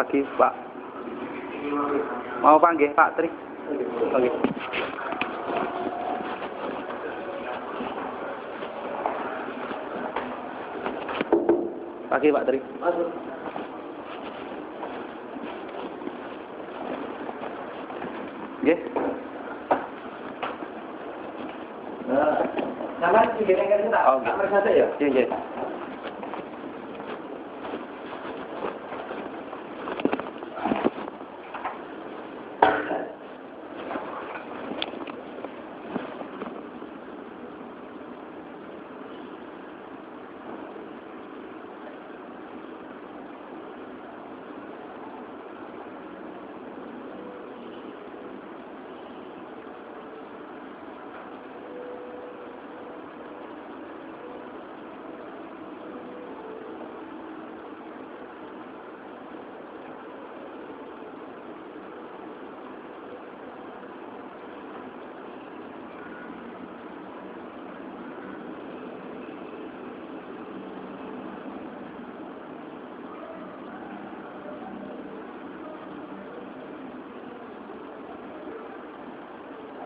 pagi, Pak. Mau panggil Pak Tri? Oke. Pagi Pak Tri. Masuk. Nggih. Sama sih gini kan kita. Oh, kamar saja ya. Iya, iya.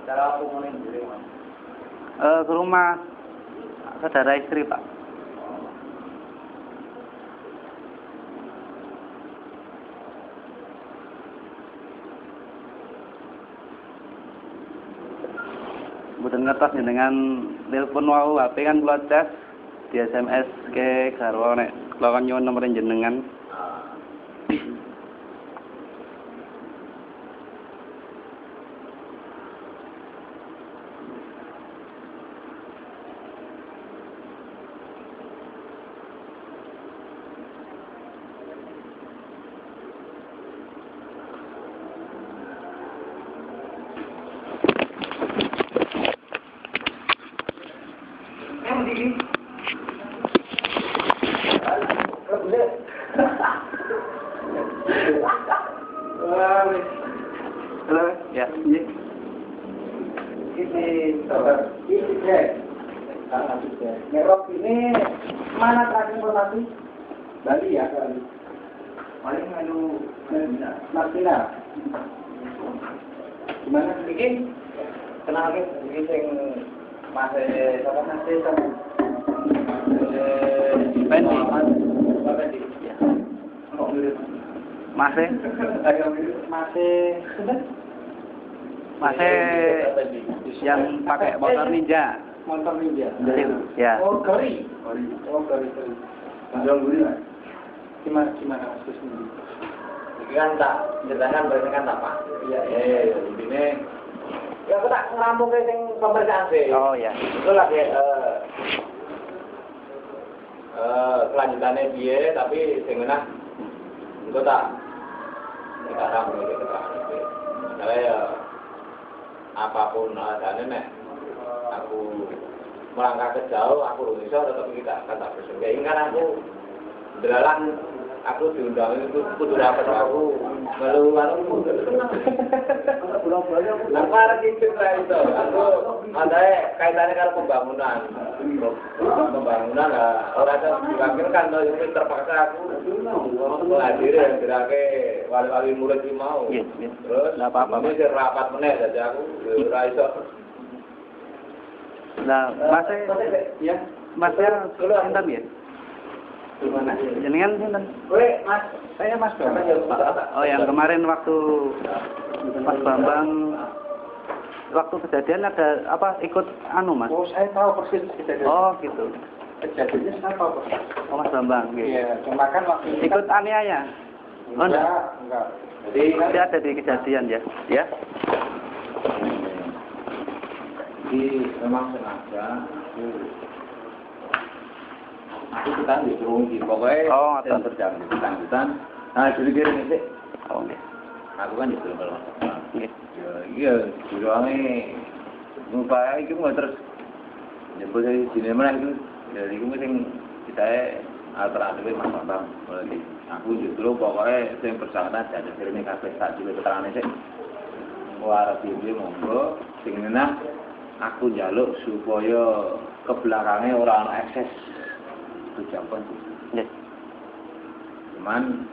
Cara aku mulai diri Mas. Ke rumah saudara istri, Pak. Mboten ngertos dengan telepon wau HP kan kula cas di SMS ke garwa nek kula kan nyuwun nomor jenengan. Halo, ya. Iya. Ini cek. Merok ini mana terakhir informasi? Bali ya, Bali. Paling anu Martina. Gimana sedikit? Kenal lagi sedikit yang masih sama Pendi. Ya. Masih yang pakai motor ninja. Motor ninja. Ya. Oh, gari. Oh, gari. Jual beli lah. Gimana Mas Kusmi? Ini kan tak jadikan berarti kan tak Pak. Iya. Ini ya aku tak ngerampung ke sing pemeriksaan sih. Oh ya. Itu lagi kelanjutannya dia tapi sing menah engko tak rampung iki keterangan. Misalnya ya apapun alasannya nek aku melangkah ke jauh aku belum bisa tetap kita kata bersyukur. Ini kan aku belalang aku diundang itu kudu dapat aku melu anu lamar gitu lah itu aku ada kaitannya dengan pembangunan lah orang yang diwakilkan tuh yang terpaksa aku menghadiri yang dirake wali-wali murid ini mau terus ini rapat meneh jadi aku ora iso. Nah, Masnya sinten ya? Gimana? Jenengan sinten? Mas, saya Mas Bambang. Oh, yang kemarin waktu Mas Bambang waktu kejadian ada apa ikut anu Mas? Oh, saya tahu persis kejadian. Oh, gitu. Kejadiannya saya tahu persis. Oh, Mas Bambang gitu. Iya, cuma kan waktu itu Ikut aniaya? Oh, enggak. Jadi dia ada di kejadian ya? Ya? Jadi memang sengaja aku kita disuruh di pokoknya yang terjadi kelanjutan. Nah jadi kira sih. Oh nggih. Aku kan disuruh kalau Nggih. iya juruannya upaya itu mau terus nyebut dari sini mana itu dari itu mungkin kita alternatifnya Mas Bambang lagi. Aku justru pokoknya yang bersangkutan jadi sini kafe tak juga keterangan sih. Warga dia monggo singena aku njaluk supaya ke belakangnya orang ekses tujuan. Yes. Cuman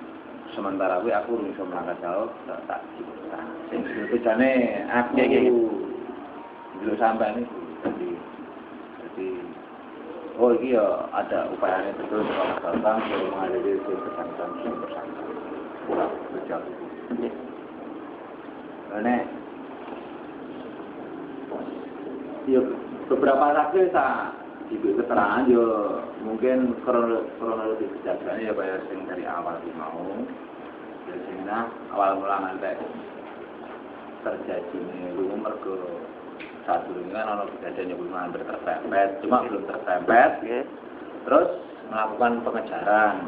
sementara kuwi aku urung iso mangkat jauh tak cipta. Sing tujuane aku dulu sampai ini jadi oh iki ya ada upayanya betul kalau datang untuk menghadiri pesan-pesan kurang berjauh. Karena ya beberapa saksi saya diberi keterangan ya mungkin kronologi kejadiannya ya bayar sing dari awal mau ya sehingga awal mula ngantek terjadi ini lu mergo saat dulu kan ono kejadian yang belum hampir terpepet cuma belum terpepet terus melakukan pengejaran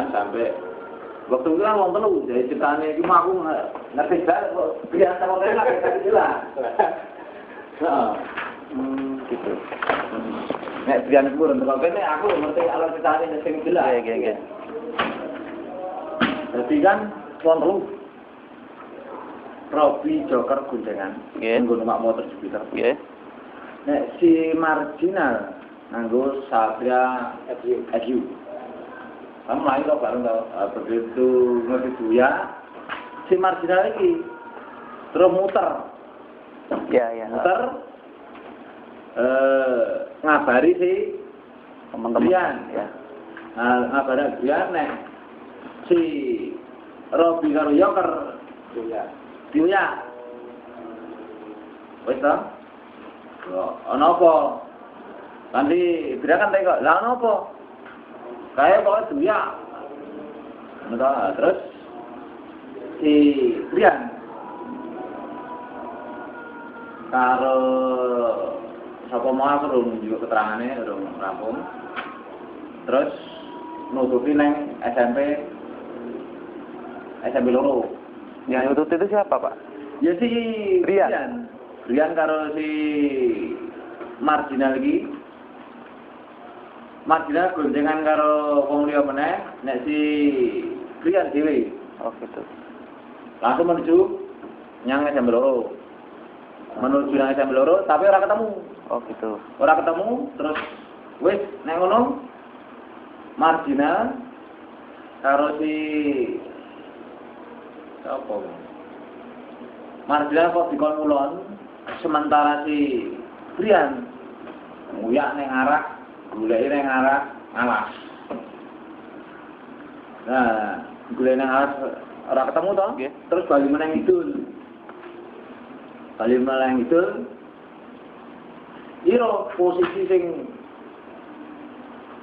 sampai waktu itu kan wong telu jadi ceritanya itu aku ngerti banget kok biasa wong telu lagi jelas gitu. Nek biyen aku rentek kene aku ngerti alur ceritane sing jelas. Iya. Dadi kan wong telu. Robi Joker gundengan. Nggo numpak motor Jupiter. Nggih. Nek si marginal nganggo Satria EQ. Kamu main kok bareng tau. Begitu ngerti buya si marginal iki terus muter. Iya. Muter ngabari si teman-teman ya. Ngabari Adrian nek si Robi karo Joker Dioya. Wis ta? Ana apa? Nanti Adrian kan teko, "Lah ana apa?" Kae kok Dioya. Terus si Adrian karo sapa mau aku urung njuk keterangane urung rampung. Terus nutupi neng SMP loro. Yang nutup itu siapa, Pak? Ya si Brian karo si marginal iki. Marginal goncengan karo wong liya meneh, nek si Brian dhewe. Oh gitu. Langsung menuju nyang SMP loro. Menuju nang SMP loro tapi ora ketemu. Oh gitu. Ora ketemu terus wis nek ngono marginal karo si apa? Marginal kok dikon ngulon sementara si Brian nguyak ning arah goleki ning arah alas. Nah, goleki ning alas ora ketemu to? Okay. Terus bali meneng idul. Iro posisi sing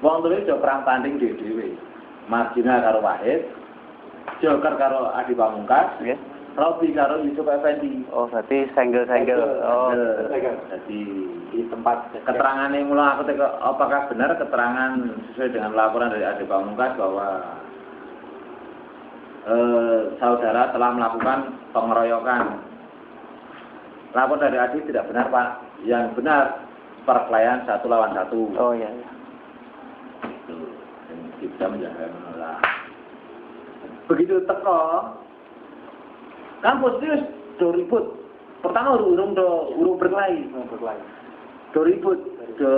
wong tulis yo perang tanding dhewe. Marginal karo Wahid, Joker karo Adi Pamungkas, nggih. Robi karo Yusuf Effendi. Oh, berarti senggel-senggel. Oh, jadi di tempat keterangane mula aku teko apakah benar keterangan sesuai dengan laporan dari Adi Pamungkas bahwa saudara telah melakukan pengeroyokan. Lapor dari Adi tidak benar, Pak. Yang benar perkelahian 1 lawan 1. Oh iya. Itu yang bisa menjaga menolak. Begitu teko, kan posisi do ribut. Pertama urung berkelahi. Do ribut, do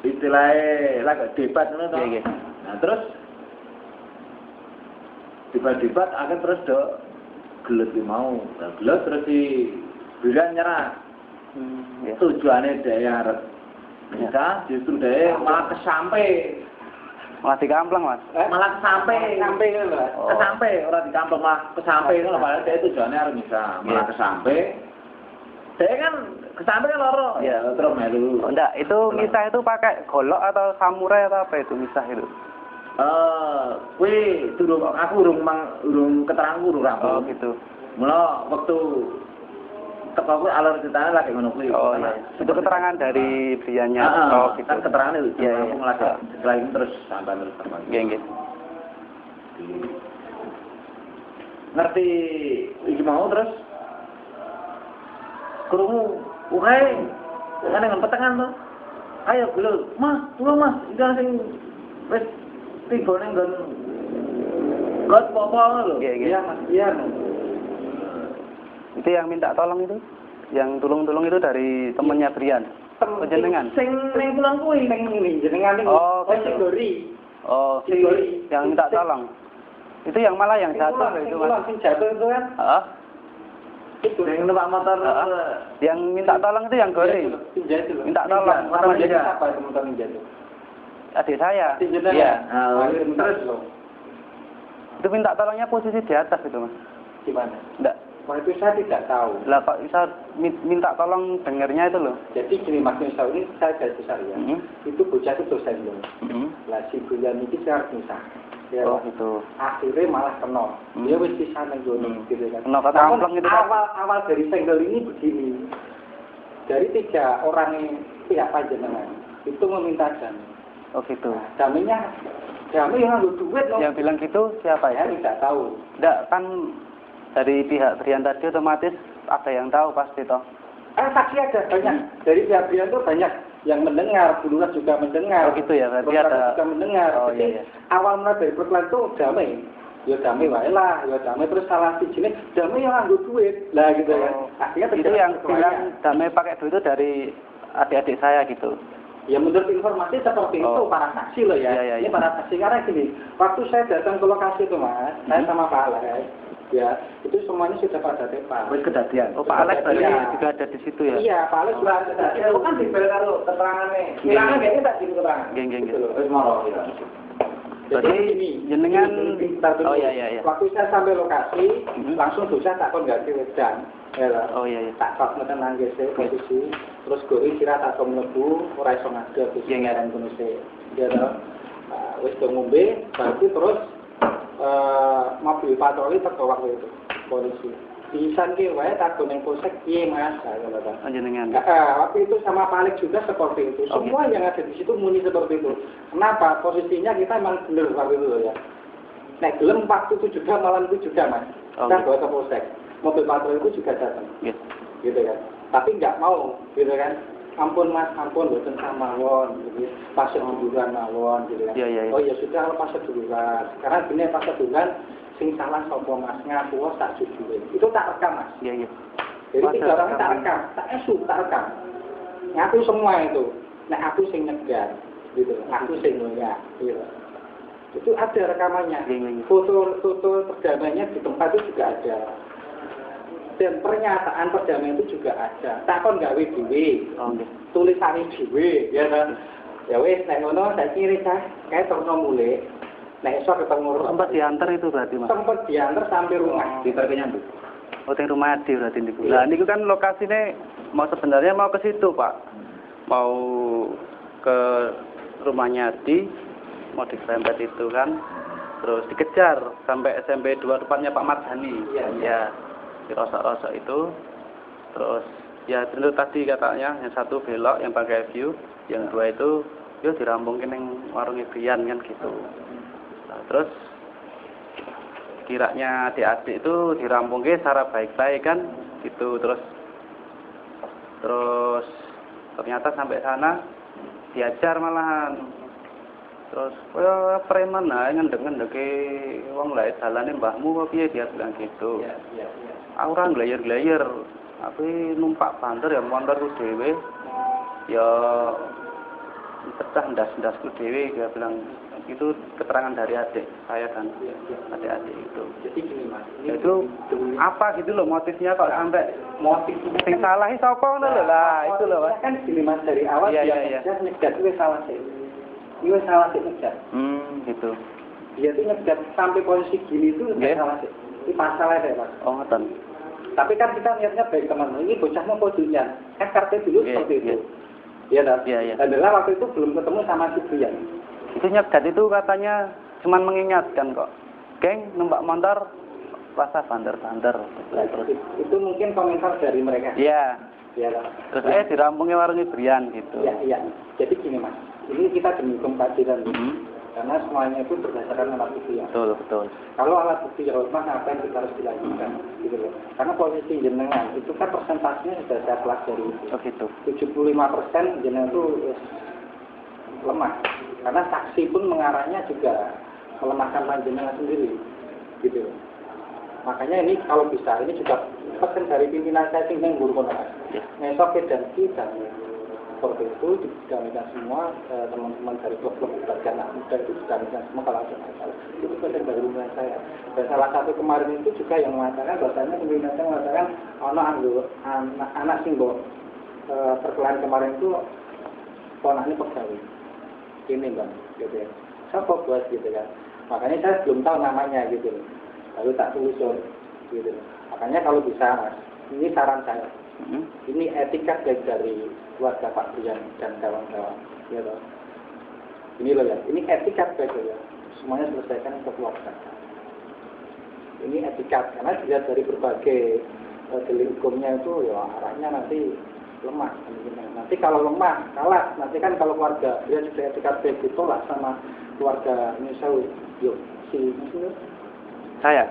istilahnya lagi debat ngono to. Iya. Nah, terus debat akhir terus do gelut mau. Nah, gelut terus si Brian nyerah. Ya. Tujuannya dia harus bisa justru dia malah kesampe Malah dikamplang, Mas. Malah kesampe orang dikamplang malah kesampe itu padahal dia tujuannya harus bisa malah kesampe dia kan kesampe kan loro ya terus melu. Enggak, itu misah itu pakai golok atau samurai atau apa itu misah itu? Kuwi aku urung keterangku urung rampung. Oh gitu. Mula waktu teko kuwi alur ceritane lagi ngono kuwi. Oh iya. Itu keterangan dari Briannya. Oh gitu. kan keterangan itu. Iya. Aku lagi setelah itu terus sampai terus terbang. Nggih. Ngerti iki mau terus krungu uhae kan nang petengan to. Ayo gelo, Mas, tulung Mas, iki sing wis tiba ning nggon got apa lho. Iya. Iya. Itu yang minta tolong itu? Yang tulung-tulung itu dari temannya Brian? Jenengan? Sing ning pulang kuwi ning ngene jenengan iki. Oh, sing gori. Oh, si yang minta tolong. Itu yang malah yang jatuh itu Mas. Sing jatuh itu kan. Heeh. Itu yang numpak motor. Yang minta tolong itu yang goreng. Minta tolong sama dia. Siapa itu motor ninja itu? Adik saya. Iya. Terus itu minta tolongnya posisi di atas itu Mas. gimana? Enggak. Wah itu saya tidak tahu. Lah kok bisa minta tolong dengernya itu loh. Jadi gini Mas Misal ini saya garis besar ya. Itu bocah itu dosen loh. Lah si Bulan ini saya harus misah. Ya, oh itu. Akhirnya malah kena. Dia wis bisa nang ngono gitu kan. Kena kata ampleng itu. Awal dari senggol ini begini. Dari 3 orang pihak panjenengan itu meminta jamin. Oh gitu. Nah, jamin yang nganggo duit loh. Yang bilang gitu siapa ya? Saya tidak tahu. Enggak kan dari pihak Brian tadi otomatis ada yang tahu pasti toh. Saksi ada banyak. Dari pihak Brian itu banyak yang mendengar, Bulungan juga mendengar. Oh gitu ya, berarti ada juga mendengar. Oh jadi iya. awal mulai dari perkelan itu damai. Ya damai wae lah, ya damai terus salah si jenis damai yang nganggo duit. Lah gitu kan. Akhirnya itu yang bilang damai pakai duit itu dari adik-adik saya gitu. Ya menurut informasi seperti itu para saksi loh ya. Iya. Ini para saksi karena gini, waktu saya datang ke lokasi itu Mas, saya sama Pak Alex, ya itu semuanya sudah pada tepat. Wis kedadian. Oh Pak Alex tadi juga ada di situ ya. Iya Pak Alex sudah ada. Itu kan dibel karo keterangannya. Bilangnya kayaknya tak gitu keterangan. Geng. Wis moro ya. Jadi jenengan oh iya. Waktu saya sampai lokasi, langsung dosa tak kon ganti wedan. Ya. Oh iya. Tak kok meten nangis posisi. Terus gori sira tak kon mlebu ora iso ngadeg wis ngaran kono sik. Ya to. Wis do ngombe, baru terus mobil patroli teko waktu itu. Polisi. Pisan ki wae tak ning polsek piye Mas? Jenengan. Waktu itu sama Pak Alex juga seperti itu. Semua yang ada di situ muni seperti itu. Kenapa? Posisinya kita memang benar waktu itu loh ya. Nek gelem waktu itu juga malam itu juga Mas. Kita bawa ke polsek. Mobil patroli itu juga datang. Gitu kan. Tapi nggak mau, gitu kan. Ampun Mas, ampun boten samawon gitu. Pasir duluan mawon gitu kan. Iya. Oh ya sudah pasir duluan. Sekarang gini pasir duluan sing salah sapa Mas ngaku tak jujur. Itu tak rekam Mas. Iya. Jadi 3 orang tak rekam, tak rekam. Ngaku semua itu. Nah aku sing nyegar gitu. Aku sing ngoyak gitu. Itu ada rekamannya. Foto perdamaiannya di tempat itu juga ada. Dan pernyataan perdamaian itu juga ada. Takon gawe dhewe. Tulisane dhewe, ya kan. Ya wis nek ngono saiki recah kae terno mulih. Nek iso ketemu sempat diantar itu berarti Mas. Sempat diantar sampai rumah. Diterkenya nduk. Oh, di rumah Adi berarti niku. Lah niku kan lokasine sebenarnya mau ke situ, Pak. Mau ke rumahnya Adi, mau diserempet itu kan. Terus dikejar sampai SMP 2 depannya Pak Mardhani. Iya. Dirosok-rosok itu. Terus ya itu tadi katanya yang satu belok yang pakai view, yang 2 itu yo dirampungin yang warung Brian kan gitu. Nah, terus kiranya adik-adik itu dirampungin secara baik-baik kan gitu. Terus ternyata sampai sana diajar malahan. Terus preman lah ngendek-ngendeke wong lek dalane mbahmu kok piye dia bilang gitu. Iya. Ora nglayer-glayer. Aku numpak banter ya motorku dhewe. Ya pecah ndas-ndasku dhewe dia bilang. Itu keterangan dari adik saya kan, adik-adik itu. Jadi gini Mas, itu apa gitu loh motifnya kok sampai motif sing salah sapa ngono lho lah itu loh Mas. Kan gini Mas dari awal dia nyegat itu salah sih. Itu salah sih nyegat. Gitu. Dia tuh nyegat sampai posisi gini itu salah sih. Ini masalah deh Mas. Oh ngoten. Tapi kan kita niatnya baik teman. Ini bocah mau podunya. Kan kartu dulu seperti itu. Iya kan? Iya. Adalah waktu itu belum ketemu sama si Brian. Itu nyegat itu katanya cuman mengingatkan kok. Geng numpak motor rasa banter-banter. Terus itu mungkin komentar dari mereka. Iya. Iya. Terus dirampungnya warung Brian gitu. Iya. Jadi gini Mas, ini kita demi keadilan. Karena semuanya itu berdasarkan alat bukti ya. Betul. Kalau alat bukti ya rumah apa yang kita harus dilakukan gitu loh. Karena posisi jenengan itu kan persentasenya sudah saya pelajari itu. Oh gitu. 75% jenengan itu lemah. Karena saksi pun mengarahnya juga melemahkan panjenengan sendiri, gitu. Makanya ini kalau bisa, ini juga pesan dari pimpinan saya sing nang guru kono. Ngesok dan kita. seperti itu didamaikan semua, teman-teman dari klub-klub ibadah anak muda itu didamaikan semua kalau ada masalah. Itu bagian dari hubungan saya. Dan salah satu kemarin itu juga yang mengatakan bahasanya pimpinan saya mengatakan anak simbol perkelahian kemarin itu ponaknya pegawai. Ini bang, gitu ya. Saya buat gitu kan. Makanya saya belum tahu namanya gitu. Lalu tak telusur gitu. Makanya kalau bisa mas, ini saran saya. Ini etika dari keluarga Pak Brian dan kawan-kawan. Ya, ini loh ya, ini etika ya. Semuanya selesaikan ke keluarga. Ini etika karena dilihat dari berbagai delik hukumnya itu ya arahnya nanti lemah. Nanti kalau lemah kalah, nanti kan kalau keluarga dia sudah etika ditolak sama keluarga Misal, yuk si saya.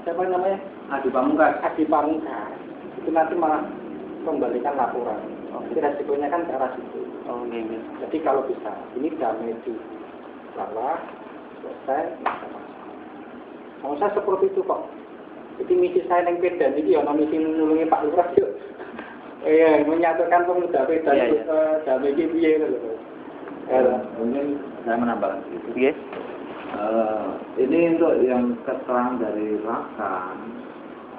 Siapa namanya? Adi Pamungkas. Adi Pamungkas. Itu nanti malah kembalikan laporan. Jadi resikonya kan ke arah situ. Oh, gitu. Jadi kalau bisa, ini damai di bawah, selesai, mau saya seperti itu kok. Jadi misi saya yang beda, ini ya, misi menulungi Pak Lurah yuk. Menyatukan pemuda beda itu damai di biaya itu. Mungkin saya menambahkan sedikit. Yes. Ini untuk yang keterangan dari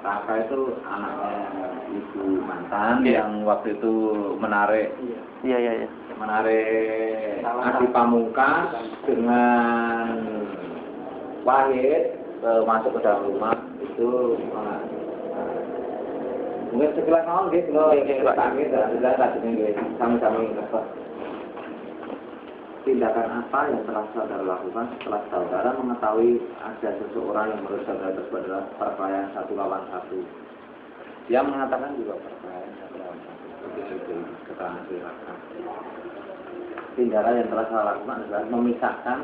Raka itu anaknya ibu mantan yang waktu itu menarik Adi Pamungkas dengan Wahid masuk ke dalam rumah itu mungkin sekilas mau gitu loh sami-sami tindakan apa yang telah saudara lakukan setelah saudara mengetahui ada seseorang yang menurut saudara tersebut adalah perkelahian 1 lawan 1. Dia mengatakan juga perkelahian 1 lawan 1. Itu keterangan silakan. Tindakan yang telah saya lakukan adalah memisahkan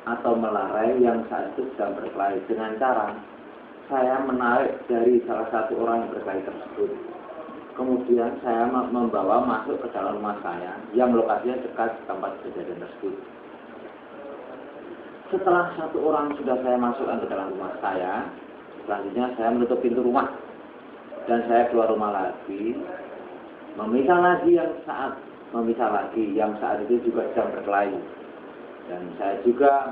atau melarai yang saat itu sedang berkelahi dengan cara saya menarik dari salah satu orang yang berkelahi tersebut. Kemudian saya membawa masuk ke dalam rumah saya yang lokasinya dekat tempat kejadian tersebut. Setelah satu orang sudah saya masukkan ke dalam rumah saya, selanjutnya saya menutup pintu rumah dan saya keluar rumah lagi, memisah lagi yang saat itu juga sedang berkelahi. Dan saya juga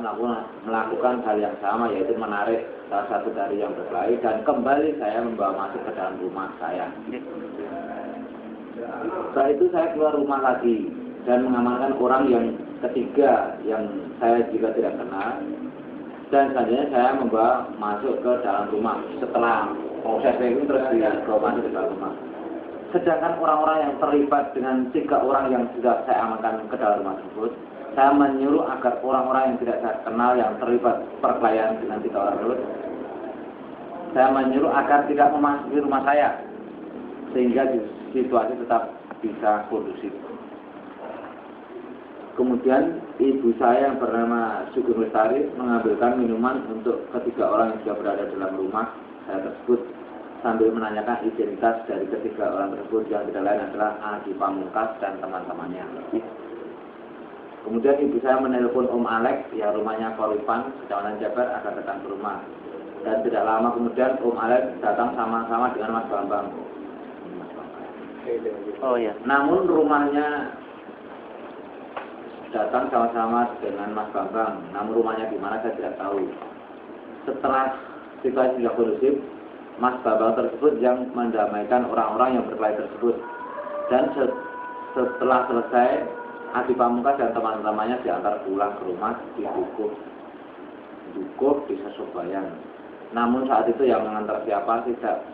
melakukan hal yang sama, yaitu menarik salah satu dari yang berkelahi dan kembali saya membawa masuk ke dalam rumah saya. Setelah itu saya keluar rumah lagi dan mengamankan orang yang ketiga yang saya juga tidak kenal. Dan selanjutnya saya membawa masuk ke dalam rumah. Setelah proses itu terus dibawa masuk ke dalam rumah. Sedangkan orang-orang yang terlibat dengan 3 orang yang sudah saya amankan ke dalam rumah tersebut, saya menyuruh agar orang-orang yang tidak saya kenal yang terlibat perkelahian dengan 3 orang tersebut, saya menyuruh agar tidak memasuki rumah saya sehingga situasi tetap bisa kondusif. Kemudian ibu saya yang bernama Sugeng Lestari mengambilkan minuman untuk ketiga orang yang sudah berada dalam rumah saya tersebut sambil menanyakan identitas dari ketiga orang tersebut yang tidak lain adalah Adi Pamungkas dan teman-temannya. Kemudian ibu saya menelpon Om Alex, ya rumahnya Korifan, Kecamatan Jabar, agar datang ke rumah. Dan tidak lama kemudian Om Alex datang sama-sama dengan Mas Bambang. Oh iya. Namun rumahnya datang sama-sama dengan Mas Bambang. Namun rumahnya di mana saya tidak tahu. Setelah situasi sudah kondusif, Mas Bambang tersebut yang mendamaikan orang-orang yang berkelahi tersebut. Dan setelah selesai, Adi Pamungkas dan teman-temannya diantar pulang ke rumah di Dukuh di Sesobayan. Namun saat itu yang mengantar siapa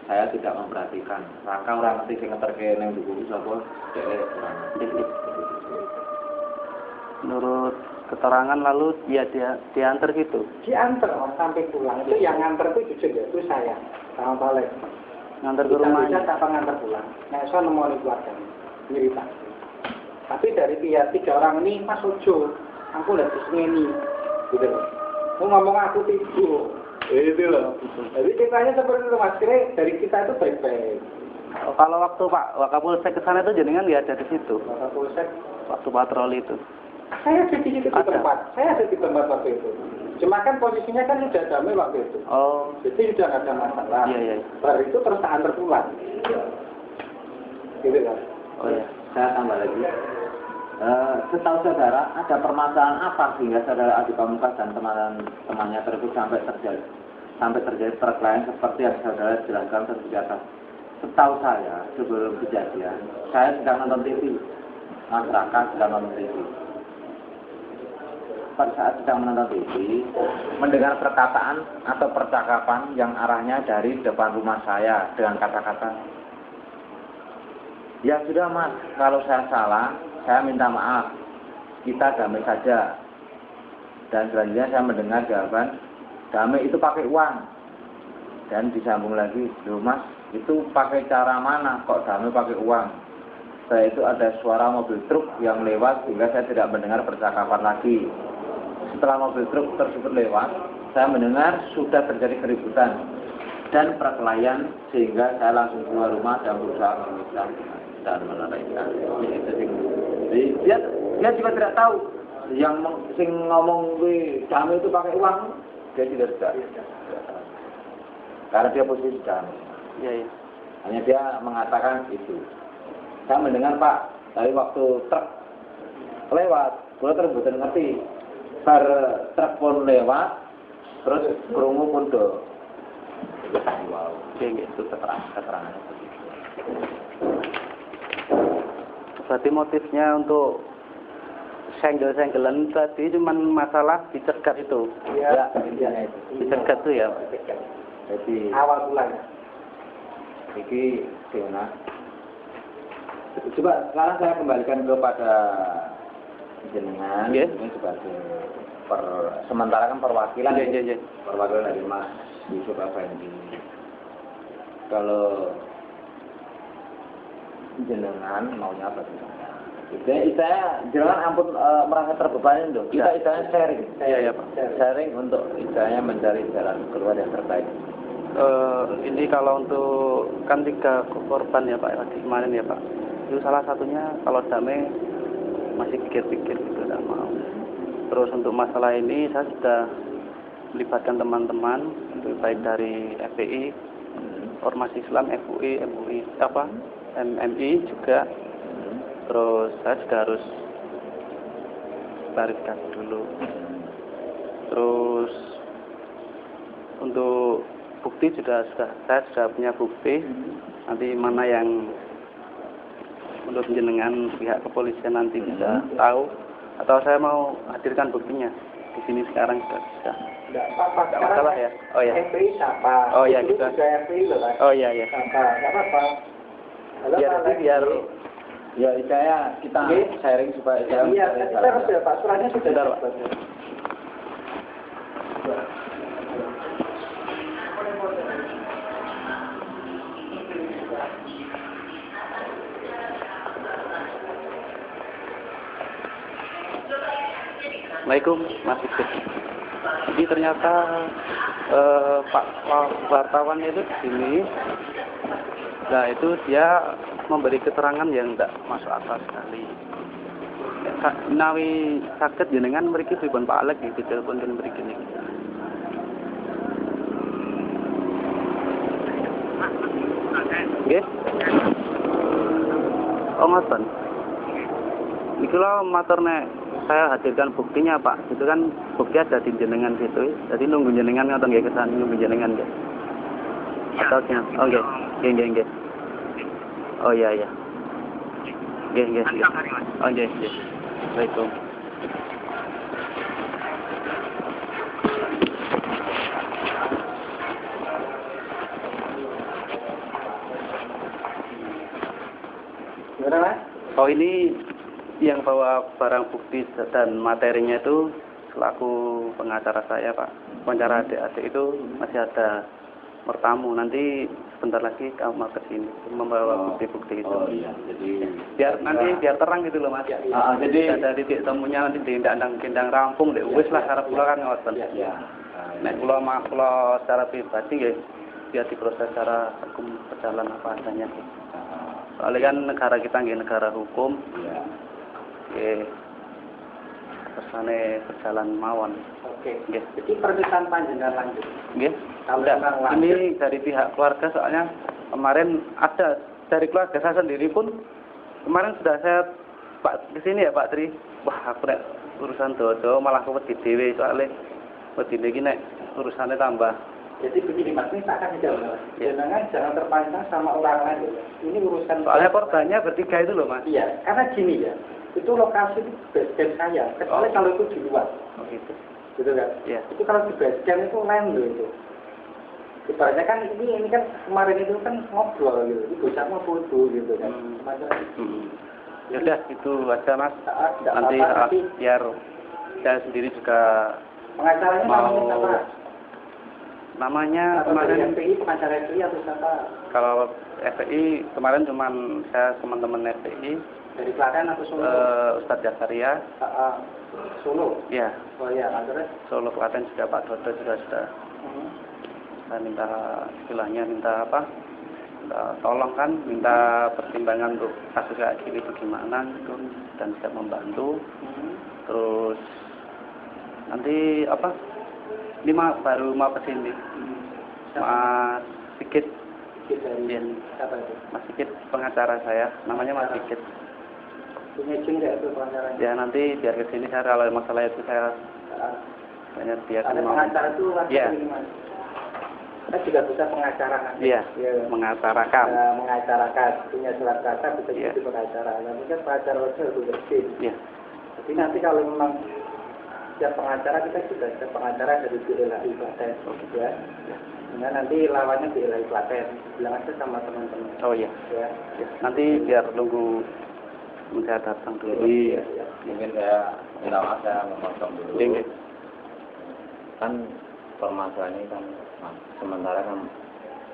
saya tidak memperhatikan. Rangka orang ngerti sing ngantar ke ning Dukuh sapa dhek orang. Menurut keterangan lalu dia diantar gitu. Diantar sampai pulang. Itu yang ngantar itu jujur ya, itu saya sama Balik. Ngantar ke rumah. Bisa tak ngantar pulang. Nah, saya nemoni keluarga cerita. Tapi dari pihak 3 orang ini Mas Ojo, aku udah disengeni, gitu loh. Mau ngomong aku tidur, itu loh. Jadi ceritanya seperti itu Mas. Kira dari kita itu baik-baik. Oh, kalau waktu Pak Wakapolsek ke sana itu jenengan nggak ada di situ. Wakapolsek waktu patroli itu. Saya ada di situ di tempat. Saya ada di tempat waktu itu. Cuma kan posisinya kan sudah damai waktu itu. Oh. Jadi sudah nggak ada masalah. Iya. Baru itu terus tak antar pulang. Gitu kan. Oh iya. Saya tambah lagi. Setahu saudara, ada permasalahan apa sehingga saudara Adi Pamungkas dan teman-temannya tersebut sampai terjadi perkelahian seperti yang saudara jelaskan tersebut di atas? Setahu saya, sebelum kejadian, saya sedang nonton TV. Masyarakat sedang nonton TV. Pada saat sedang menonton TV, mendengar perkataan atau percakapan yang arahnya dari depan rumah saya dengan kata-kata, "Ya sudah Mas, kalau saya salah, saya minta maaf. Kita damai saja." Dan selanjutnya saya mendengar jawaban, "Damai itu pakai uang." Dan disambung lagi, "Loh Mas, itu pakai cara mana? Kok damai pakai uang?" Setelah itu ada suara mobil truk yang lewat sehingga saya tidak mendengar percakapan lagi. Setelah mobil truk tersebut lewat, saya mendengar sudah terjadi keributan dan perkelahian sehingga saya langsung keluar rumah dan berusaha memisah dan melarikan. Jadi dia juga tidak tahu yang ngomong damai itu pakai uang, dia tidak tahu. Karena dia posisi damai. Iya, iya. Hanya dia mengatakan itu. Saya mendengar Pak, dari waktu truk lewat, gue terbuatan ngerti. Bar truk pun lewat, terus kerungu pun do. Wow, itu keterangan. Berarti motifnya untuk senggel-senggelan tadi cuma masalah dicegat itu. Iya. Ya, Dicegat tuh ya. jadi Awal mulanya. ini Fiona. Coba sekarang saya kembalikan kepada jenengan. Yes. Ini sebagai sementara kan perwakilan. Iya. Perwakilan dari Mas Yusuf Effendi. Kalau jenengan maunya apa sih? Saya jenengan ampun merasa terbebani loh. Kita istilahnya sharing. Iya, Pak. Sharing untuk istilahnya mencari jalan keluar yang terbaik. Ini kalau untuk kan 3 korban ya Pak tadi kemarin ya Pak. Itu salah satunya kalau damai masih pikir-pikir gitu tidak mau. Terus untuk masalah ini saya sudah melibatkan teman-teman baik dari FPI, Ormas Islam, MUI, MMI juga. Terus saya juga harus klarifikasi dulu. Terus untuk bukti saya sudah punya bukti. Nanti mana yang menurut jenengan pihak kepolisian nanti bisa tahu, atau saya mau hadirkan buktinya di sini sekarang sudah bisa. Enggak apa-apa. Enggak masalah ya. Oh ya. FPI siapa? Oh ya Itu gitu. juga FPI loh Mas. Oh iya. Siapa? Enggak apa-apa. Halo, Biar Ya, saya kita sharing supaya saya Iya, kita harus ya Pak, suratnya sudah. Bentar, Pak. Assalamualaikum Mas Iqbal. Jadi ternyata Pak wartawan itu di sini, nah itu dia memberi keterangan yang tidak masuk akal sekali. Nawi sakit jenengan mriki pripun Pak Alek iki telepon kan mriki niki. Nggih. Oh ngoten. Iki lho matur nek saya hadirkan buktinya Pak. Itu kan bukti ada di jenengan situ. Jadi nunggu jenengan ngoten nggih kesan nunggu jenengan nggih. Atau oh nggih. Nggih. Oh iya. Nggih. Oh nggih. Assalamualaikum. Oh ini yang bawa barang bukti dan materinya itu selaku pengacara saya Pak. Pengacara adik-adik itu masih ada bertamu. Nanti sebentar lagi kamu mau ke sini membawa bukti-bukti itu. Oh iya, jadi biar terang gitu loh Mas. Jadi ada titik temunya nanti di kendang rampung deh. Wis lah cara kula kan ngoten. Iya. Nek kula secara pribadi ya biar diproses secara hukum berjalan apa adanya. Soalnya kan negara kita nggih negara hukum. Iya. Nggih. Kersane berjalan mawon. Oke. Nggih. Jadi permintaan panjenengan lanjut. Nggih. Kalau Enggak, memang lanjut, ini dari pihak keluarga soalnya kemarin ada dari keluarga saya sendiri pun kemarin sudah saya Pak kesini ya Pak Tri. Wah aku nek urusan dodo malah aku wedi dhewe soalnya wedine iki nek urusannya tambah. Jadi begini Mas, ini tak akan jawab. Jangan terpancing sama orang lain. Ini urusan. Soalnya korbannya bertiga itu loh Mas. Iya, karena gini ya. Itu lokasi itu base camp saya. Kecuali kalau itu di luar. Oh gitu. Gitu kan? Iya. Itu kalau di base camp itu lain loh itu. Ibaratnya kan ini kan kemarin itu kan ngobrol gitu. Itu sama foto gitu kan. Ya udah itu aja Mas. Nanti biar saya sendiri juga pengacaranya mau namanya kemarin FPI, pengacara FPI atau siapa? Kalau FPI kemarin cuman saya teman-teman FPI dari Klaten atau Solo? Ustadz Jakaria. Solo. Iya. Oh iya, terus Solo Klaten juga Pak Dodo juga sudah. Saya minta istilahnya minta tolong kan, minta pertimbangan untuk kasus kayak gini bagaimana gitu dan siap membantu. Terus nanti ini baru mau kesini Mas Sigit. Siapa itu? Mas Sigit pengacara saya, namanya Mas Sigit. Punya izin nggak itu pengacaranya? Ya nanti biar kesini saya kalau masalah itu saya banyak dia ada pengacara itu ya. Mas. Kita juga bisa pengacara nanti. Iya. Mengacarakan. Mengacarakan punya surat kata bisa jadi pengacara. Nanti kan pengacara itu bersih. Iya. Jadi nanti kalau memang setiap pengacara kita sudah ada pengacara dari BLHI Klaten, ya. Nah, nanti lawannya BLHI Klaten, bilang aja sama teman-teman. Oh iya. Ya. Nanti biar nunggu saya datang dulu. Jadi mungkin saya minta maaf saya memotong dulu. Kan permasalahannya kan sementara kan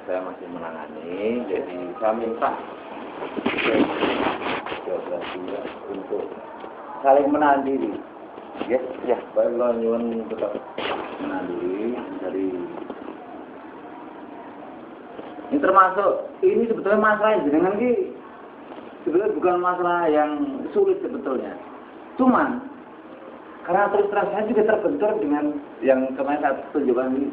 saya masih menangani, jadi saya minta untuk saling menahan diri. Yes, ya. Baik kalau nyuwun tetap menahan diri dari ini termasuk ini sebetulnya masalah jenengan ini sebetulnya bukan masalah yang sulit sebetulnya. Cuman karena terus terang saya juga terbentur dengan yang kemarin saya tunjukkan ini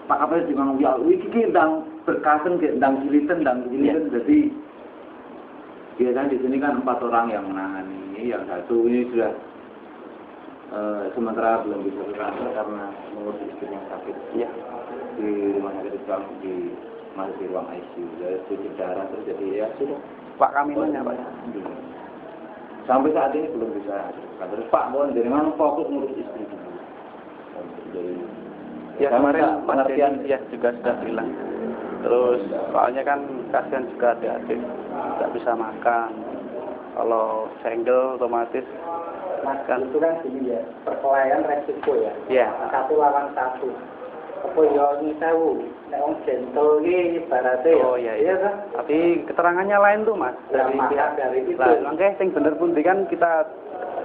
Pak Kapolres juga ngomong ya iki ndang berkasen ndang giliten jadi biasanya di sini kan 4 orang yang menangani, yang satu ini sudah sementara belum bisa berangkat karena mengurus istri yang sakit di rumah sakit Islam masih di ruang ICU, jadi cuci darah terus jadi ya sudah Pak Kamilnya Pak. Sampai saat ini belum bisa. Terus Pak mohon jangan fokus ngurus istri dulu. Jadi ya kemarin pengertian ya juga sudah bilang. Terus soalnya kan kasihan juga adik-adik nggak bisa makan. Kalau single otomatis makan itu kan gini ya, perkelahian resiko ya. Iya. 1 lawan 1. Apa ya ini tahu, nek wong gentle iki ibarate ya. Oh iya kan. Tapi keterangannya lain tuh Mas dari pihak dari itu. Lah, makanya sing bener pundi kan kita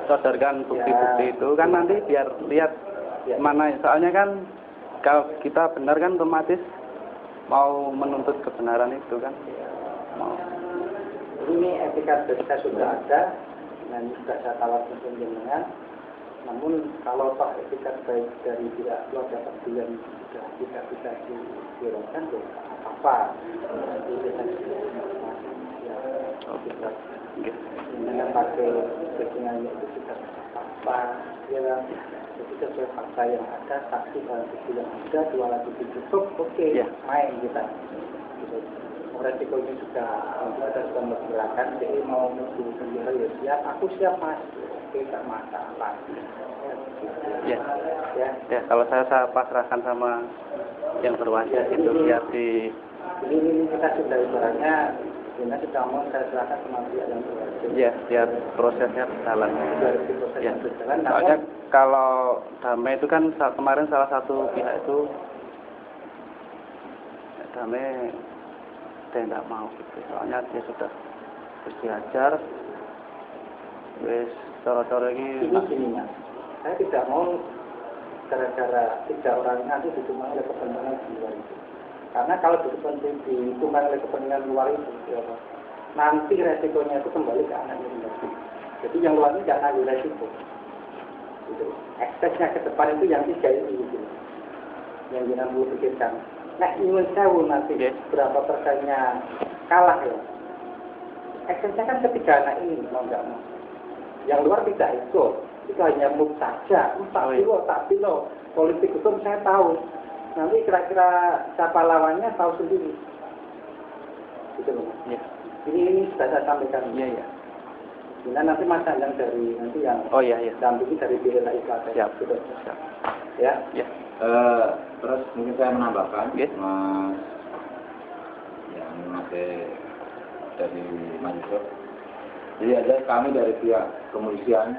sodorkan bukti-bukti itu kan nanti biar lihat mana soalnya kan kalau kita benar kan otomatis mau menuntut kebenaran itu kan. Mau. Ini etika kita sudah ada dan juga saya tawarkan dengan. Namun kalau Pak etika baik dari pihak keluarga pembelian sudah tidak bisa dihiraukan, ya apa? Kita dengan pakai kepentingannya itu sudah apa? Ya, jadi sesuai fakta yang ada, saksi dan bukti yang ada, 2 alat bukti cukup, oke, main kita. Resikonya sudah kita sudah memperkirakan, jadi mau menuju penjara ya siap, aku siap Mas. Tidak masalah. Ya, kalau saya pasrahkan sama yang berwajib itu biar di. Ini kita sudah ibaratnya, kita sudah mau saya serahkan sama pihak yang berwajib. Ya, biar prosesnya berjalan. Ya. Berjalan. Soalnya kalau damai itu kan kemarin salah satu pihak itu damai dia tidak mau gitu. Soalnya dia sudah diajar, wes cara-cara ini gini Mas, saya tidak mau gara-gara 3 orang nanti ditumbang oleh kepentingan di luar itu. Karena kalau ditumbang oleh kepentingan luar itu, ya, nanti resikonya itu kembali ke anaknya sendiri. Jadi yang luar ini tidak nanggung resiko. Gitu. Eksesnya ke depan itu yang 3 ini gitu. Yang jangan perlu pikirkan. Nah, ingin tahu nanti berapa persennya kalah ya. Eksesnya kan ketiga anak ini mau nggak mau. Yang luar tidak ikut. Itu hanya move saja. Tapi loh, politik hukum saya tahu. Nanti kira-kira siapa lawannya tahu sendiri. Gitu loh. Ya. Ini sudah saya sampaikan. Iya, iya. Nah, nanti Mas yang dari nanti yang dampingi dari Bidana Islam. Siap. Gitu. Siap. Ya. Ya. Terus mungkin saya menambahkan, Yes. Mas, yang masih dari Manjur. Jadi ada kami dari pihak kepolisian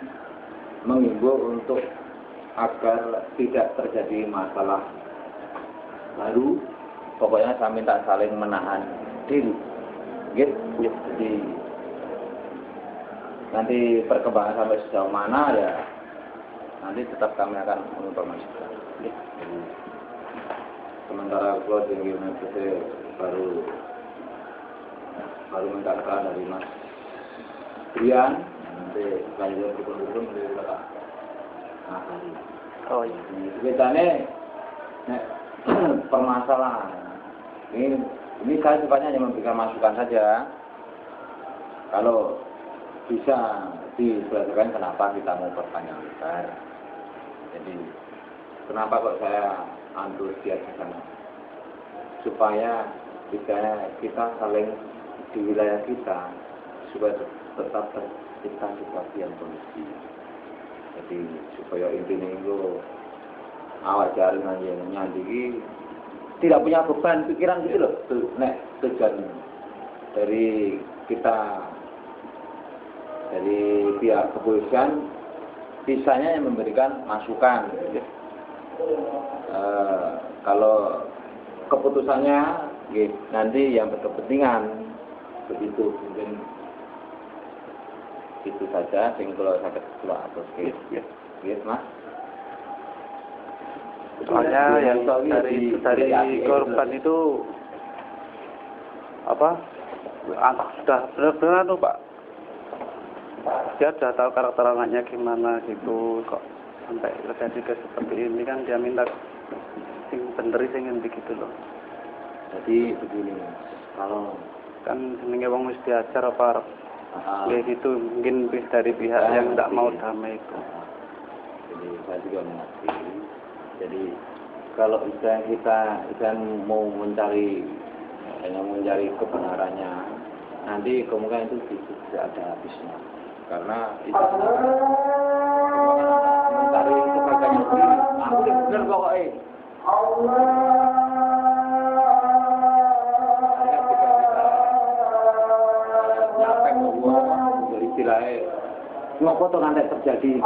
mengimbau untuk agar tidak terjadi masalah baru. Pokoknya saya minta saling menahan diri. Gitu. Jadi nanti perkembangan sampai sejauh mana ya nanti tetap kami akan menginformasikan. Jadi, sementara keluar tinggi saya baru minta keterangan dari Mas Brian, nanti lanjut hukum dari Bapak Ahli. Oh iya. Ceritanya permasalahan ini saya sifatnya hanya memberikan masukan saja. Kalau bisa dijelaskan kenapa kita mau perpanjang lebar. Jadi kenapa kok saya antusias di sana? Supaya kita saling di wilayah kita supaya tetap tercipta situasi yang kondusif. Jadi supaya intinya itu awak jaring yang nyandiki tidak punya beban pikiran gitu loh. Tujuan dari kita dari pihak kepolisian bisanya yang memberikan masukan. Kalau keputusannya nanti yang berkepentingan begitu mungkin itu saja sing kalau sakit keluar atau gitu Mas. Soalnya yang dari korban itu apa sudah benar-benar tuh Pak, dia sudah tahu karakter anaknya gimana gitu, kok sampai terjadi ke seperti ini kan dia minta sing bener sing ngendi gitu loh. Jadi begini, kalau kan jenenge wong wis diajar apa kayak gitu, mungkin dari pihak yang tidak mau damai itu. Jadi saya juga mengerti. Jadi kalau kita mau mencari kebenarannya, nanti kemungkinan itu tidak ada habisnya. Karena itu mencari kebaikannya sendiri. Aku benar pokoknya. Saya tidak bisa nyampe bahwa istilahnya ngopo tuh nanti terjadi.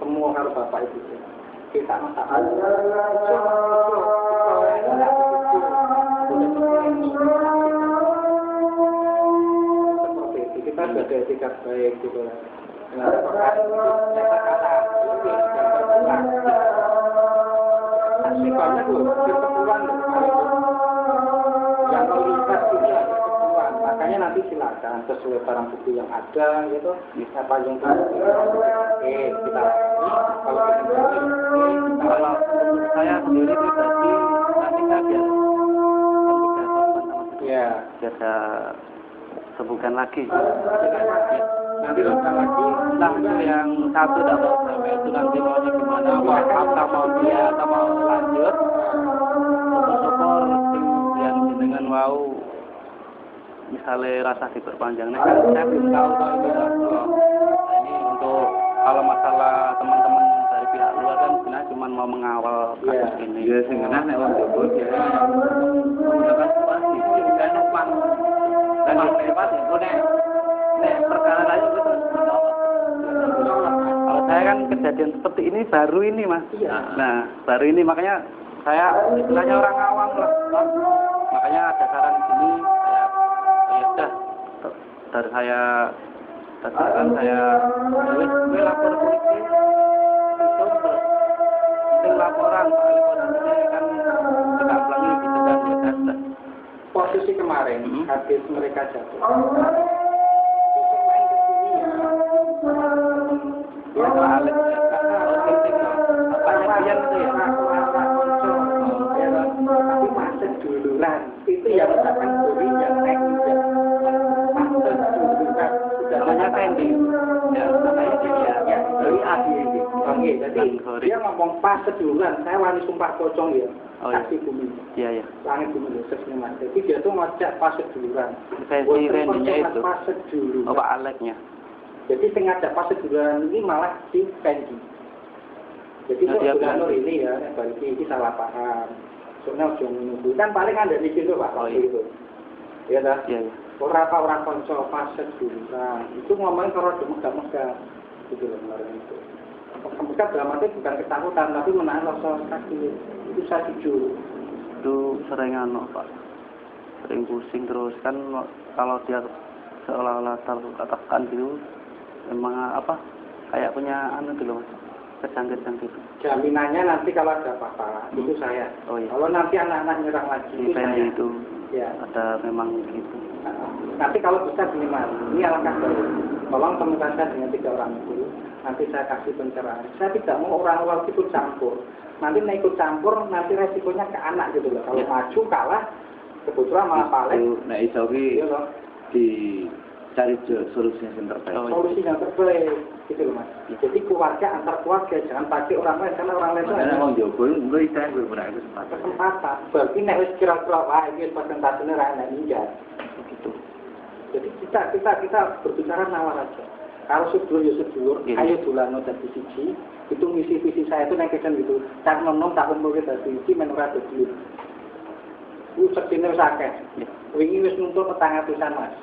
Semua harus Bapak Ibu kita masalah seperti itu kita ada etikat baik gitu asli banyak loh keperluan yang kalau lihat juga keperluan makanya nanti silakan sesuai barang bukti yang ada gitu siapa yang kita kalau saya sendiri pribadi nanti saya biar jaga sebutkan lagi nanti lakukan lagi entah yang satu tidak mau sampai itu nanti maunya gimana apa mau dia atau mau lanjut syukur yang dengan mau misalnya rasa diperpanjangnya kan saya belum tahu kalau itu ini untuk kalau masalah teman-teman dari pihak luar kan sebenarnya cuma mau mengawal kasus ini. Ya sebenarnya nek wong jowo ya menggunakan situasi kan numpang dan lewat itu nek perkara lain itu kalau saya kan kejadian seperti ini baru ini Mas. Nah baru ini makanya saya istilahnya orang awam lah. Makanya ada saran sini saya udah dari saya katakan saya gue lapor polisi itu terus laporan soal kondisinya kan tidak ulangi gitu kan ya sudah. Posisi kemarin habis mereka jatuh besok main ke sini ya nggih. Jadi dia ngomong pas seduluran, saya wani sumpah pocong ya. Oh iya. Saksi bumi. Iya. Langit bumi sesnya Mas. Jadi dia tuh ngajak pas seduluran. Versi Randy-nya itu. Pas seduluran. Oh, Pak Aleknya. Jadi sing ngajak pas seduluran ini malah si Fendi. Jadi kok Nur ini ya, balik ini salah paham. Soalnya udah menunggu. Kan paling ada di situ Pak, waktu itu. Iya dah. Iya. Orang konco pas seduluran. Itu ngomongin kalau megah-megah. Gitu loh kemarin itu. Megah dalam arti bukan ketakutan, tapi menahan rasa sakit. Itu saya jujur. Itu sering Pak. Sering pusing terus kan kalau dia seolah-olah terkatakan gitu, memang kayak punya gitu loh, kejang-kejang gitu. Jaminannya nanti kalau ada apa-apa, itu saya. Oh iya. Kalau nanti anak-anak nyerang lagi, itu saya. Itu ya. Ada memang gitu. Nanti kalau bisa gini Mas, ini alangkah baik. Tolong temukan saya dengan 3 orang itu. Nanti saya kasih pencerahan. Saya tidak mau orang-orang ikut campur. Nanti ikut campur, nanti resikonya ke anak gitu loh. Kalau maju kalah, kebetulan malah paling. Nah iso ki dicari solusi yang terbaik. Solusi yang terbaik, gitu loh Mas. Jadi keluarga antar keluarga, jangan pakai orang lain karena orang lain itu. Karena orang Jawa gue istilahnya gue punya kesempatan. Berarti nek wis kira-kira wah iki persentasenya ra enak ninja. Begitu. Jadi kita berbicara nawar aja. Kalau sedulur ya sedulur, ayo dolano dadi siji. Itu misi visi saya itu nek kesen gitu. Tak nom tak kumpul dadi siji men ora dadi. Ku sedine wis akeh. Wingi wis nuntut 400-an Mas.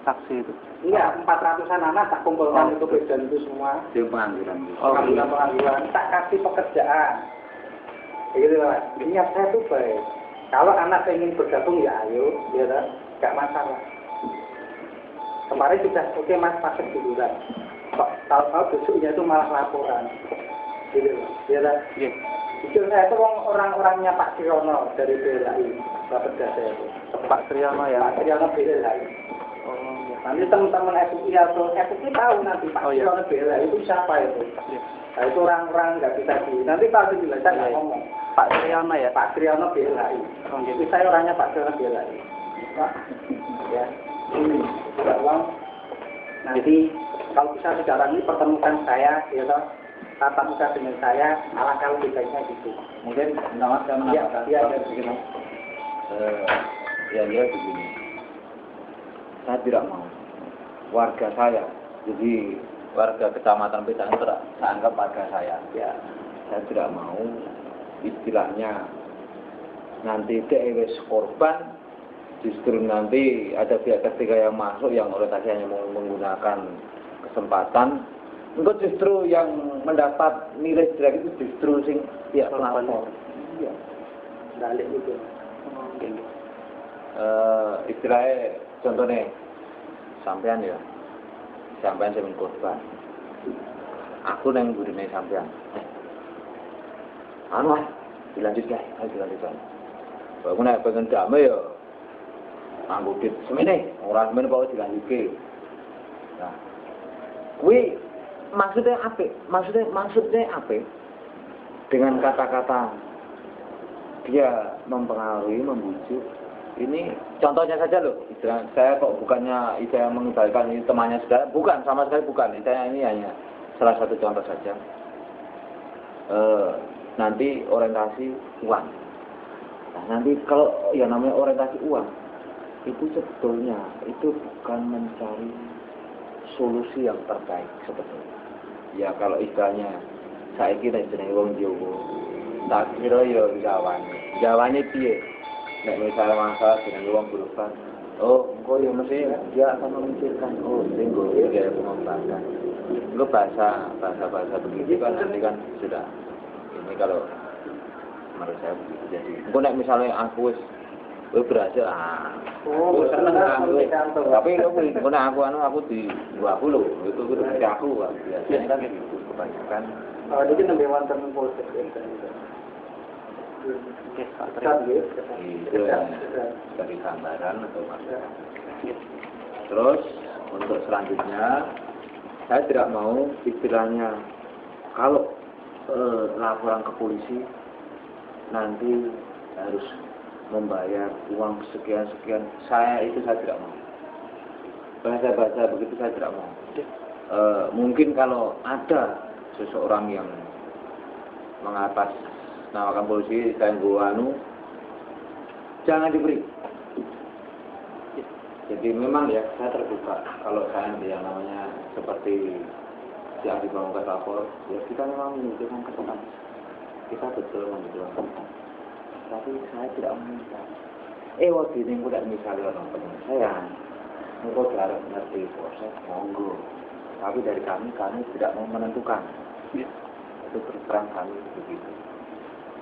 Saksi itu. Iya, 400-an anak tak kumpulkan itu pedan itu semua. Di pengangguran. Pengangguran. Tak kasih pekerjaan. Gitu Mas. Niat saya tuh baik. Kalau anak ingin bergabung ya ayo, ya kan? Gak masalah. Kemarin sudah oke Mas pasang duluan. Tahu-tahu besoknya itu malah laporan. Gitu loh. Ya kan? Iya. Itu saya itu orang-orangnya Pak Triyono dari BLHI. Bapak saya itu. Pak Triyono ya. Pak Triyono BLHI. Oh, nanti teman-teman FUI atau FUI tahu nanti Pak Triyono BLHI itu siapa itu. Iya. Nah itu orang-orang nggak bisa di. Nanti Pak Triyono saya nggak ngomong. Pak Triyono ya. Pak Triyono BLHI. Oh, jadi saya orangnya Pak Triyono BLHI. Pak, ya. Ini juga uang. Nanti kalau bisa sekarang ini pertemukan saya, ya toh, tatap muka dengan saya, alangkah lebih baiknya gitu. Mungkin nama saya menambahkan. Iya, begini. Ya begini. Saya tidak mau warga saya, jadi warga kecamatan Pedang itu saya anggap warga saya. Ya, saya tidak mau istilahnya nanti DWS korban. Justru nanti ada pihak ketiga yang masuk yang orientasi hanya menggunakan kesempatan. Engkau justru yang mendapat nilai jelek itu justru sing pihak pelapor. Iya. Balik itu. Istilahnya contohnya sampean ya. Sampean sing korban. Aku nang burine sampean. Dilanjutkan, dilanjutkan. Aku nek pengen damai ya nganggo dit semene, ora semene kok dilanjutke. Nah, kuwi maksudnya apa? Maksudnya apa? Dengan kata-kata dia mempengaruhi, membujuk. Ini contohnya saja loh. Saya kok bukannya saya mengibarkan ini temannya saudara, bukan, sama sekali bukan. Saya ini hanya salah satu contoh saja. Nanti orientasi uang. Nah, nanti kalau yang namanya orientasi uang itu sebetulnya itu bukan mencari solusi yang terbaik sebetulnya. Ya kalau istilahnya saya kira jenenge wong Jawa, tak kira ya jawane piye? Nek misalnya masalah jenenge wong berubah, oh engko ya mesti dia akan memikirkan singgo dia pengobatan. Itu bahasa begitu kan nanti kan sudah. Ini kalau menurut saya begitu. Jadi engko nek misalnya aku wis berhasil seneng tapi aku di 20 itu aku biasanya kan gitu kebanyakan ini lebih wonten polsek itu dari gambaran atau terus untuk selanjutnya saya tidak mau istilahnya kalau laporan ke polisi nanti harus membayar uang sekian, saya tidak mau. Bahasa begitu saya tidak mau. Mungkin kalau ada seseorang yang mengatasnamakan polisi saya anu jangan diberi. Jadi memang ya saya terbuka kalau saya yang namanya seperti yang dibangun ke lapor, ya kita memang membutuhkan kesempatan. Kita betul membutuhkan kesempatan. Tapi saya tidak meminta. Waktu ini aku tidak misalnya orang teman saya. Engkau harus ngerti proses monggo. Tapi dari kami tidak mau menentukan. Ya. Itu terus terang kami begitu.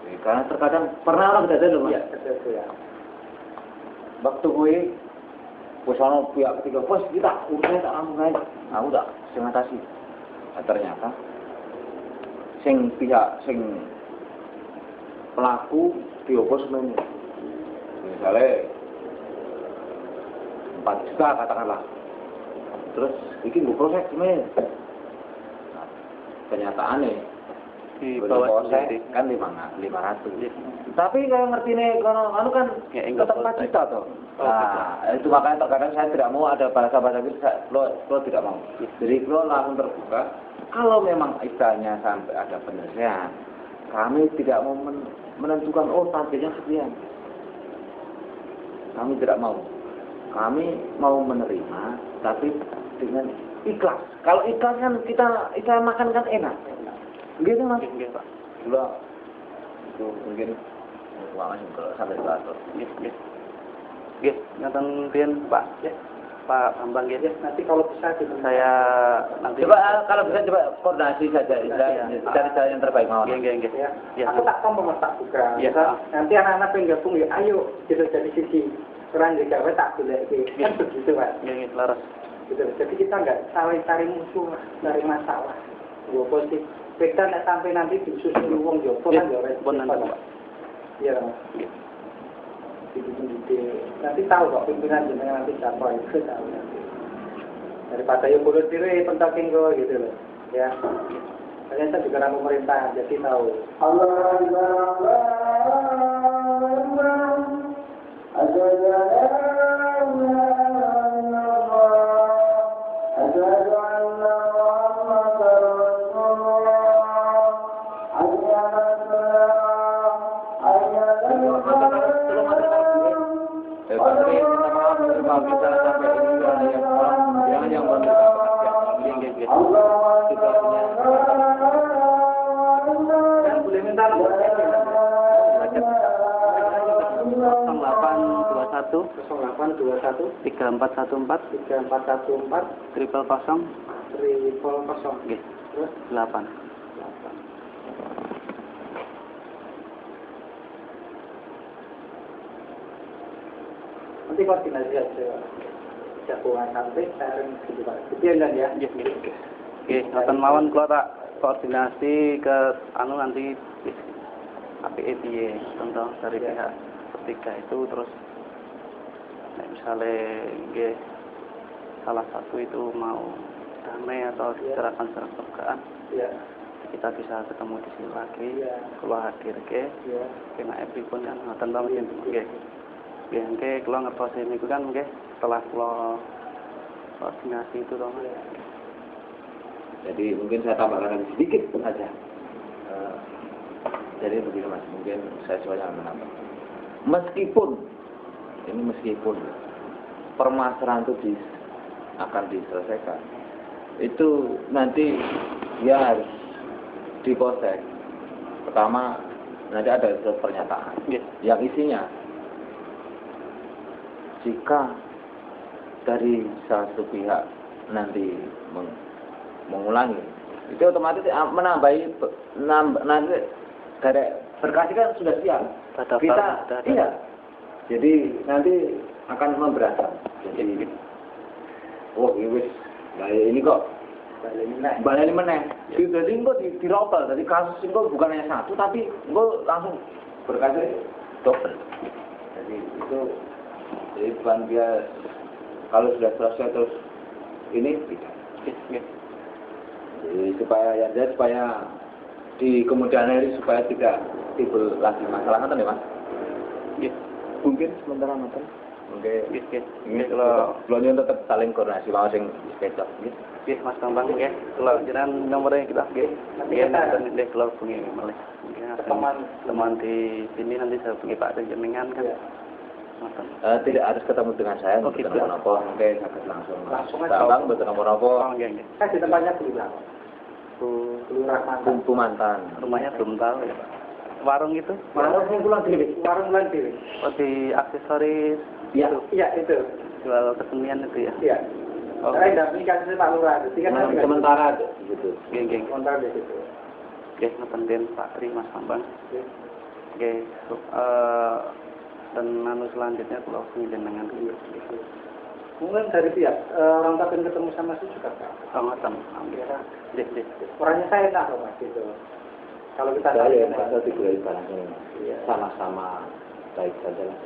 Jadi, karena terkadang pernah orang tidak ada loh mas. Iya, betul ya. Waktu gue sana pihak ketiga, bos kita urusannya tak lama guys. Aku tak sengatasi. Nah, ternyata sing pelaku diopos semuanya. Misalnya 4 juta katakanlah. Terus bikin proses semuanya. Nah, kenyataannya di bawah proses kan 500. Tapi kalau ngerti nih, kalau kan ya, tetap 4 juta toh. Nah, itu makanya terkadang saya tidak mau ada bahasa-bahasa gitu, lo tidak mau. Jadi lo langsung terbuka. Kalau memang istilahnya sampai ada penyelesaian, kami tidak mau menentukan targetnya sekian. Kami tidak mau. Kami mau menerima, tapi dengan ikhlas. Kalau ikhlas kan kita makan kan enak. Gitu mas. Pak. Gula itu mungkin uangnya kalau sampai beratur. Nggih, ngaten pian Pak. Ya. Pak Bambang ya. Nanti kalau bisa gitu. Saya nanti kalau bisa coba koordinasi saja. Cari cara yang terbaik mawon. Nggih. Ya. Aku tak kompon tak buka. Ya. Nanti anak-anak pengen gabung ya ayo gitu dari sisi orang juga tak boleh kan begitu Pak. Nggih, laras. Gitu. Jadi kita enggak saling cari musuh, cari masalah. Gua posisi kita nek sampai nanti disusul wong jopo kan ya repot nanti Pak. Iya. Nanti tahu kok pimpinan jenengan nanti siapa itu tahu nanti. Daripada yang bodoh diri pentokin kok gitu loh. Ya. Ternyata juga orang pemerintah jadi tahu. Allah boleh minta nomornya 0821 3414 000 nggih. Terus 8. Nanti koordinasi aja. Jagoan sampai sharing gitu Pak. Sekian kan ya? Nggih. Nggih, ngoten mawon kula tak koordinasi ke nanti APE piye contoh dari pihak ketiga itu terus misalnya nggih salah satu itu mau damai atau diserahkan secara terbukaan. Iya. Kita bisa ketemu di sini lagi. Kula hadir ke. Iya. Kena pripun kan ngoten ta mungkin nggih. Nggih, nggih kula ngertos niku kan nggih setelah kula koordinasi itu toh. Jadi mungkin saya tambahkan lagi sedikit saja. Jadi begini mas, mungkin saya coba menambah. Meskipun permasalahan itu akan diselesaikan, itu nanti dia harus dipolsek. Pertama nanti ada pernyataan yang isinya jika dari satu pihak nanti mengulangi, itu otomatis menambahi nanti dari berkas kan sudah siap. Kita iya. Jadi nanti akan memberatkan. Jadi ini kok balik meneh. Jadi engko dirobal. Jadi kasus engko bukan hanya satu tapi engko langsung berkasnya double. Jadi itu bukan dia kalau sudah selesai terus ini tidak. Jadi supaya di kemudian hari supaya tidak timbul lagi masalah kan ya mas? Iya. Mungkin sementara mas. Oke. Nggih, kalau nyuwun tetep saling koordinasi mau sing kecok nggih. nggih Mas Bambang nggih. Kalau jenengan nomornya kita nggih. Nggih, nanti kalau bengi malih. Teman di sini nanti saya pergi Pak jenengan kan. Tidak harus ketemu dengan saya untuk gitu. nomor apa, mungkin langsung aja. Bang betul nomor apa? Oh, nggih. Saya di tempatnya Bulurah. Bulurah mantan. Mantan. Rumahnya belum tahu ya Pak. Warung itu? Warung bulan diri. Warung bulan diri. Oh, di aksesoris. Iya, iya itu. Jual kesenian itu ya? Iya. Oh. Saya dampingi kasih Pak Lurah. Sementara gitu. Nggih. Sementara di situ. Nggih, ngeten Pak Tri Mas Bambang. Nggih. Dan selanjutnya kalau dengan mungkin dari pihak orang takkan ketemu sama saya juga Pak. Ngoten. Alhamdulillah. Nggih. Orangnya saya enak loh Mas gitu. Kalau kita saya merasa diberi barangnya sama-sama baik saja lah.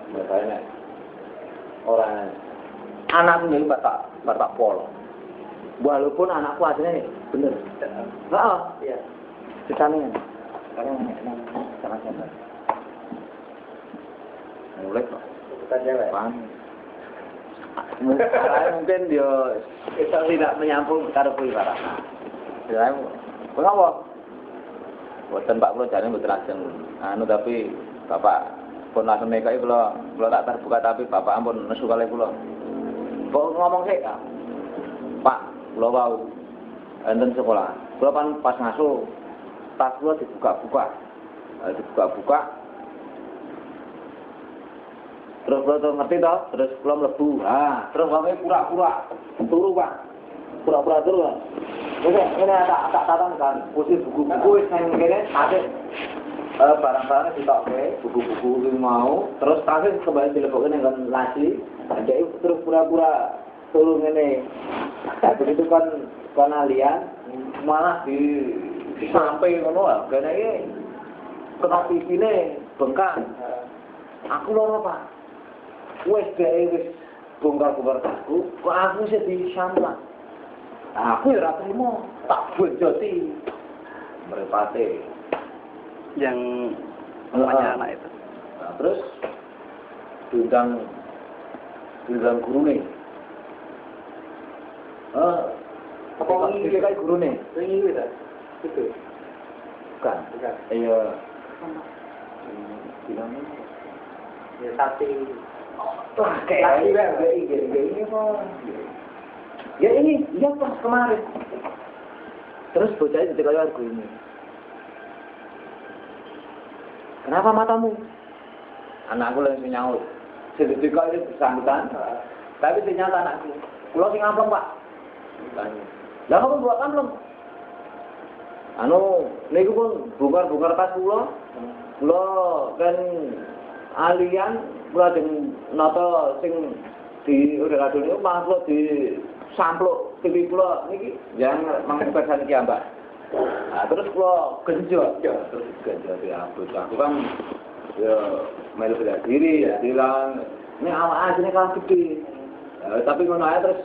Makanya orang anak ini batak pol. Walaupun anakku aslinya bener. Heeh. Iya. Ditanya. Sekarang sama-sama. Mulai kok. Bukan cewek. Mungkin dia tidak menyambung karo kuwi barang. Ya, kenapa? Boten Pak kula jane mboten lajeng tapi Bapak pun langsung nekai kula tak terbuka tapi Bapak ampun nesu kalih kula. Kok ngomong sik, Pak, kula wau enten sekolah. Kula kan pas ngasuh tas kula dibuka-buka. Terus kula tuh ngerti toh, terus kula mlebu. Terus wonge pura-pura turu, Pak. Pura-pura turu, Pak. Oke, ini tak tatan kan, posisi buku-buku yang kene tasik barang-barangnya ditokke, buku-buku yang mau, terus tasik kembali dilebokke nang laci, jadi terus pura-pura turu ngene. Begitu kan alian malah di sampai ngono lho, kene iki kena pipine bengkak. Aku loro, Pak. Wis dhewe bongkar-bongkar aku, kok aku sih disamplah. Aku ya ora trimo, tak bonjoti. Mrepate yang namanya anak itu. Nah, terus diundang gurune. Apa iki kayak gurune? Ini ta. Itu. Bukan. Iya. Bilangnya Ya tapi kayak ini kok. Ya ini, iya pas kemarin. Terus bocahnya jadi kayak aku ini. Kenapa matamu? Anakku langsung nyaut. Sedikit kali bersangkutan. Tapi ternyata anakku. Kulo sing ngampleng, Pak. Lah kamu buat ampleng? Niku pun bongkar-bongkar tas kulo. Kulo kan alian kulo dengan nata sing di udah kadung niku malah kulo di sampluk TV kula niki yang mangkesan iki Mbak. Nah, terus kula genjot diabot. Aku kan ya melu bela diri ya bilang ini awak asline kan gede. Tapi ngono ae terus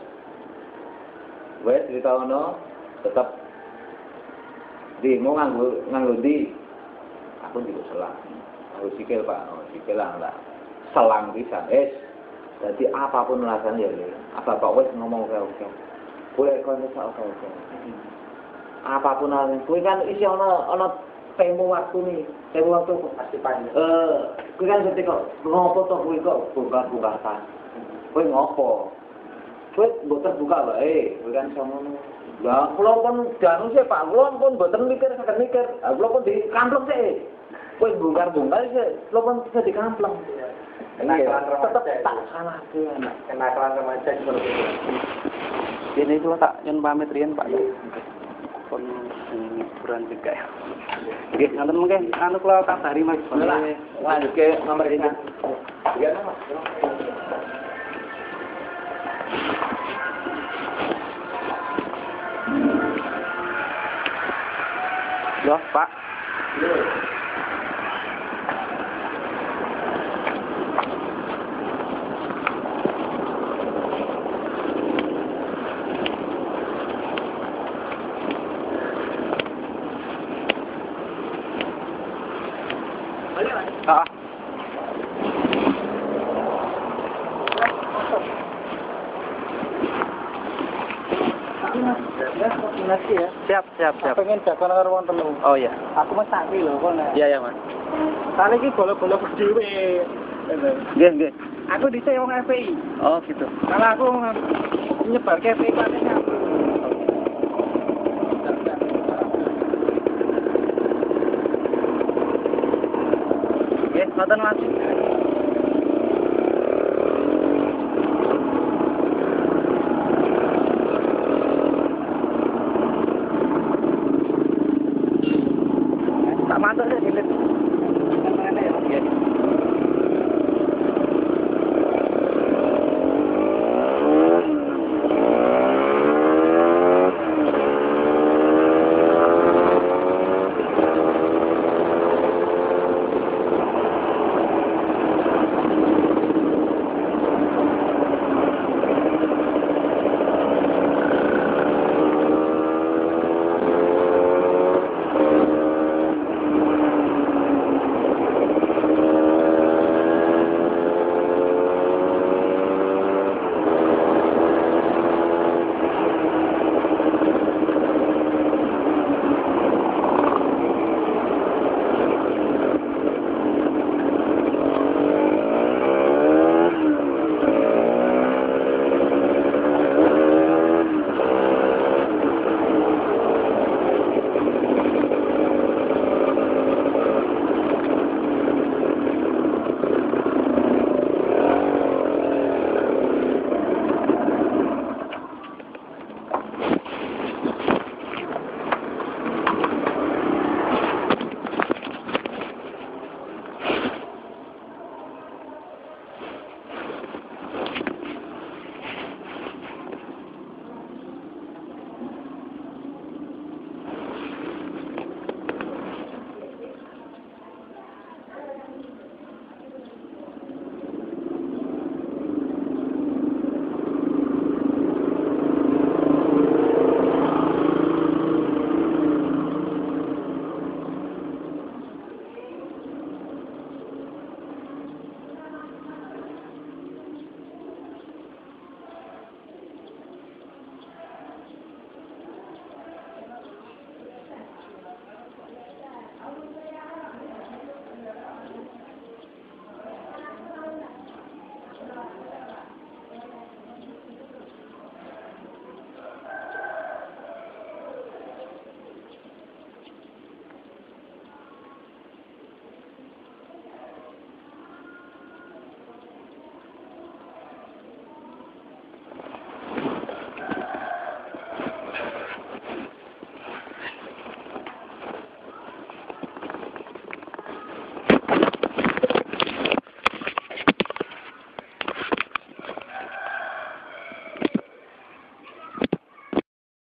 wes cerita ono tetap mau nganggo ndi. Aku juga selang. Aku sikil Pak, sikil lah. Selang bisa. Jadi apapun rasanya ya, apa wes ngomong oke. Boleh kau bisa oke. Apapun hal itu kan isi ono tempo waktu nih, tempo waktu pasti panjang. Kau kan ketika ngopo toh kau buka tas, kau ngopo, kau bukan buka lah, kau kan sama. Lah, kalau pun jangan sih Pak, kalau pun bukan mikir, kalau pun di kampung sih, kau bongkar sih, kalau pun bisa di kampung. Kenakalan remaja tetap tak salah tuh. Kenakalan remaja seperti itu. Ini kalau tak yang pamit rian Pak. Pun hiburan juga ya. Oke, nanti mungkin kalau tak hari Mas. Lanjut ke nomor ini. Iya Mas. Loh, Pak. Mas. Ya, koordinasi ya. Siap, siap, siap. Pengen jagoan karo wong telu. Oh iya. Aku mesti sakri lho kon. Iya, ya, Mas. Kali iki bola-bola dhewe. Nggih, nggih. Aku dhisik wong FPI. Oh, gitu. Kalau aku nyebar ke FPI katanya. Nggih, ngoten Mas.